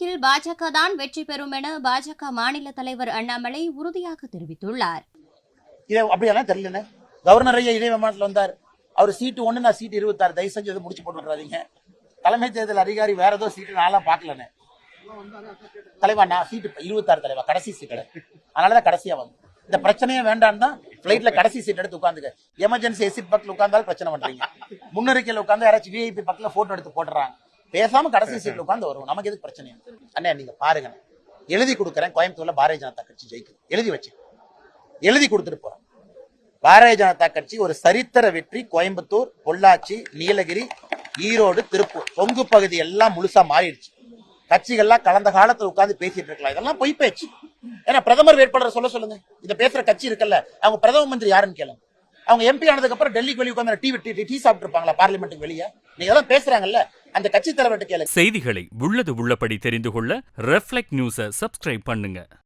நாசிக்கில் பாஜக தான் வெற்றி பெறும் என பாஜக மாநில தலைவர் அண்ணாமலை உறுதியாக தெரிவித்துள்ளார். அப்படியெல்லாம் தெரியல. கவர்னர் ஐயா இதே விமானத்தில் வந்தார். அவர் சீட்டு 1, நான் சீட்டு 26. தயவு செஞ்சு எதுவும் முடிச்சு போட்டுறாதீங்க. தலைமை தேர்தல் அதிகாரி வேற ஏதோ சீட்டு நான்லாம் பார்க்கலன்னு தலைவா, நான் சீட்டு 26 தலைவா, கடைசி சீட்டு. அதனாலதான் கடைசியா வந்து இந்த பிரச்சனையே வேண்டாம் தான் பிளைட்ல கடைசி சீட் எடுத்து உட்காந்துக்க. எமர்ஜென்சி எக்ஸிட் பக்கத்துல உட்கார்ந்தாலும் பிரச்சனை பண்றீங்க. முன்னறிக்கையில் உட்காந்து யாராச்சும் விஐபி பக்கத்துல போட்டோ எடுத்து போட்டுறாங்க. பேசாம கடைசி சீட்ல உட்காந்து வரும். நமக்கு எதுக்கு பிரச்சனை? அண்ணே நீங்க பாருங்க, எழுதி கொடுக்குறேன். கோயம்புத்தூர்ல பாரதிய ஜனதா கட்சி ஜெயிக்கும். எழுதி கொடுத்துட்டு போறேன். பாரதிய ஜனதா கட்சி ஒரு சரித்திர வெற்றி. கோயம்புத்தூர், பொள்ளாச்சி, நீலகிரி, ஈரோடு, திருப்பூர், கொங்கு பகுதி எல்லாம் முழுசா மாறிடுச்சு. கட்சிகள்லாம் கலந்த காலத்துல உட்கார்ந்து பேசிட்டு இருக்கலாம். இதெல்லாம் பொய் பேச்சு. ஏன்னா பிரதமர் வேட்பாளர் சொல்லுங்க. இத பேசுற கட்சி இருக்குல்ல, அவங்க பிரதம மந்திரி யாருன்னு கேளுங்க. அவங்க எம்பி ஆனதுக்கு அப்புறம் டெல்லிக்கு வெளியே உட்கார்ந்து டீ சாப்பிட்டு இருப்பாங்களா பார்லிமெண்ட்டுக்கு வெளியே? நீங்க தான் பேசுறாங்கல்ல, அந்த கட்சி தலைவர்கிட்ட கேளுங்க. செய்திகளை உள்ளது உள்ளபடி தெரிந்து கொள்ள ரெஃப்ளெக்ட் நியூஸை சப்ஸ்கிரைப் பண்ணுங்க.